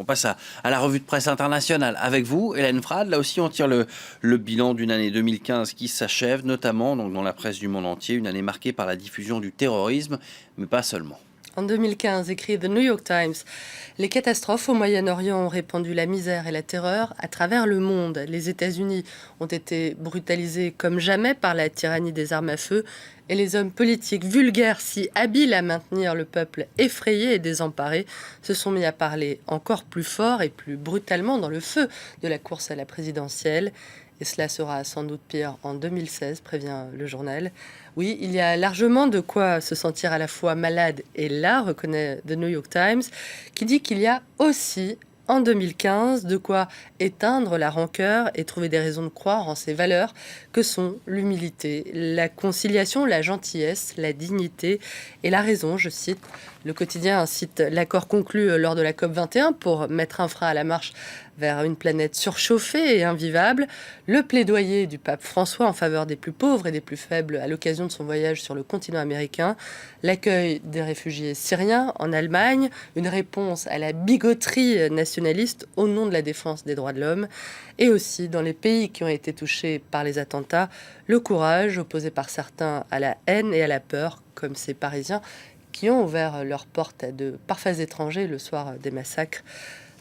On passe à la revue de presse internationale avec vous, Hélène Frade. Là aussi, on tire le bilan d'une année 2015 qui s'achève, notamment donc, dans la presse du monde entier, une année marquée par la diffusion du terrorisme, mais pas seulement. En 2015, écrit The New York Times, les catastrophes au Moyen-Orient ont répandu la misère et la terreur à travers le monde. Les États-Unis ont été brutalisés comme jamais par la tyrannie des armes à feu et les hommes politiques vulgaires, si habiles à maintenir le peuple effrayé et désemparé, se sont mis à parler encore plus fort et plus brutalement dans le feu de la course à la présidentielle. Et cela sera sans doute pire en 2016, prévient le journal. Oui, il y a largement de quoi se sentir à la fois malade et là, reconnaît The New York Times, qui dit qu'il y a aussi, en 2015, de quoi éteindre la rancœur et trouver des raisons de croire en ces valeurs que sont l'humilité, la conciliation, la gentillesse, la dignité et la raison, je cite. Le quotidien incite l'accord conclu lors de la COP21 pour mettre un frein à la marche vers une planète surchauffée et invivable, le plaidoyer du pape François en faveur des plus pauvres et des plus faibles à l'occasion de son voyage sur le continent américain, l'accueil des réfugiés syriens en Allemagne, une réponse à la bigoterie nationaliste au nom de la défense des droits de l'homme, et aussi dans les pays qui ont été touchés par les attentats, le courage opposé par certains à la haine et à la peur, comme ces Parisiens qui ont ouvert leurs portes à de parfaits étrangers le soir des massacres.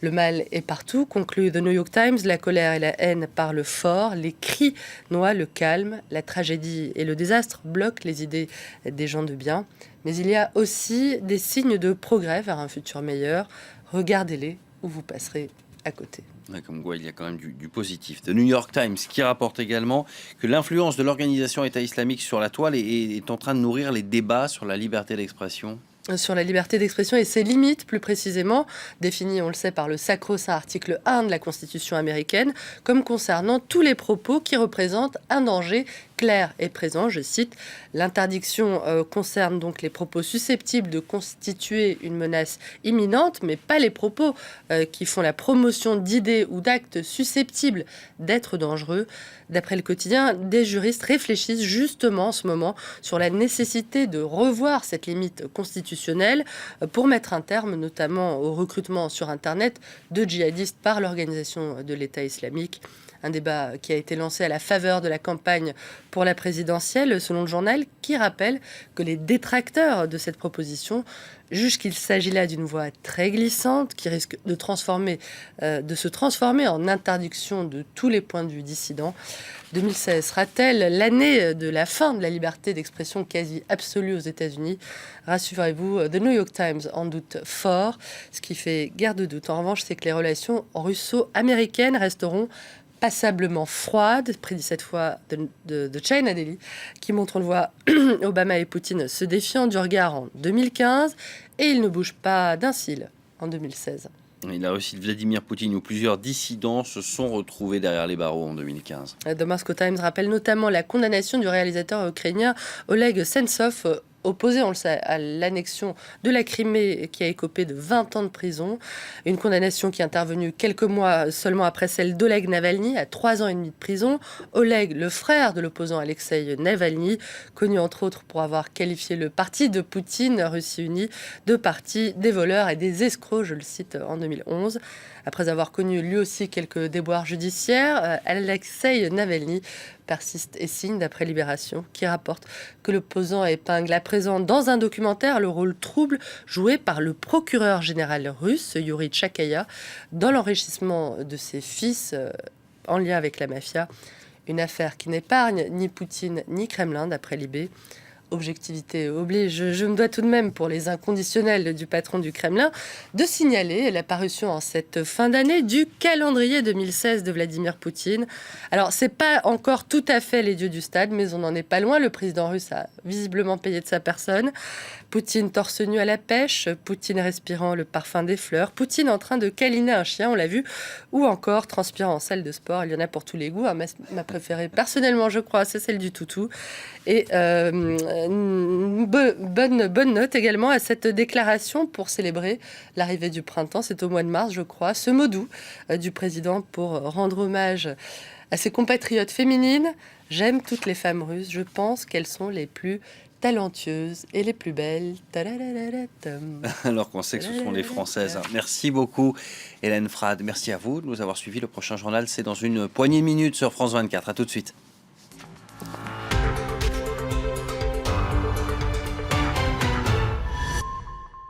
Le mal est partout, conclut The New York Times. La colère et la haine parlent fort. Les cris noient le calme. La tragédie et le désastre bloquent les idées des gens de bien. Mais il y a aussi des signes de progrès vers un futur meilleur. Regardez-les ou vous passerez à côté. Ouais, comme quoi, il y a quand même du positif. The New York Times qui rapporte également que l'influence de l'organisation État islamique sur la toile est en train de nourrir les débats sur la liberté d'expression. Sur la liberté d'expression et ses limites, plus précisément, définies, on le sait, par le sacro-saint article 1 de la Constitution américaine, comme concernant tous les propos qui représentent un danger clair et présent. Je cite, l'interdiction concerne donc les propos susceptibles de constituer une menace imminente, mais pas les propos qui font la promotion d'idées ou d'actes susceptibles d'être dangereux. D'après le quotidien, des juristes réfléchissent justement en ce moment sur la nécessité de revoir cette limite constitutionnelle pour mettre un terme notamment au recrutement sur Internet de djihadistes par l'organisation de l'État islamique. Un débat qui a été lancé à la faveur de la campagne pour la présidentielle, selon le journal, qui rappelle que les détracteurs de cette proposition jugent qu'il s'agit là d'une voie très glissante qui risque de se transformer en interdiction de tous les points de vue dissidents. 2016 sera-t-elle l'année de la fin de la liberté d'expression quasi absolue aux États-Unis? Rassurez-vous, The New York Times en doute fort. Ce qui fait guère de doute, en revanche, c'est que les relations russo-américaines resteront passablement froide, prédit cette fois de China Daily, qui montre, on le voit, Obama et Poutine se défiant du regard en 2015, et ils ne bougent pas d'un cil en 2016. Il a aussi Vladimir Poutine, où plusieurs dissidents se sont retrouvés derrière les barreaux en 2015. The Moscow Times rappelle notamment la condamnation du réalisateur ukrainien Oleg Sentsov, opposé, on le sait, à l'annexion de la Crimée, qui a écopé de 20 ans de prison. Une condamnation qui est intervenue quelques mois seulement après celle d'Oleg Navalny, à 3 ans et demi de prison. Oleg, le frère de l'opposant Alexei Navalny, connu entre autres pour avoir qualifié le parti de Poutine, Russie Unie, de parti des voleurs et des escrocs, je le cite, en 2011. Après avoir connu lui aussi quelques déboires judiciaires, Alexei Navalny persiste et signe, d'après Libération, qui rapporte que l'opposant épingle à présent dans un documentaire le rôle trouble joué par le procureur général russe, Yuri Tchakaya, dans l'enrichissement de ses fils en lien avec la mafia. Une affaire qui n'épargne ni Poutine ni Kremlin, d'après Libé. Objectivité oblige, je me dois tout de même, pour les inconditionnels du patron du Kremlin, de signaler la parution en cette fin d'année du calendrier 2016 de Vladimir Poutine. Alors, c'est pas encore tout à fait les dieux du stade, mais on n'en est pas loin. Le président russe a visiblement payé de sa personne. Poutine torse nu à la pêche, Poutine respirant le parfum des fleurs, Poutine en train de câliner un chien, on l'a vu, ou encore transpirant en salle de sport. Il y en a pour tous les goûts. Ma préférée, personnellement, je crois, c'est celle du toutou. Et une bonne note également à cette déclaration pour célébrer l'arrivée du printemps. C'est au mois de mars, je crois. Ce mot doux du président pour rendre hommage à ses compatriotes féminines. J'aime toutes les femmes russes. Je pense qu'elles sont les plus talentueuses et les plus belles. Tadadadadatam. Alors qu'on sait que ce sont les Françaises. Merci beaucoup, Hélène Frade. Merci à vous de nous avoir suivis. Le prochain journal, c'est dans une poignée de minutes sur France 24. À tout de suite.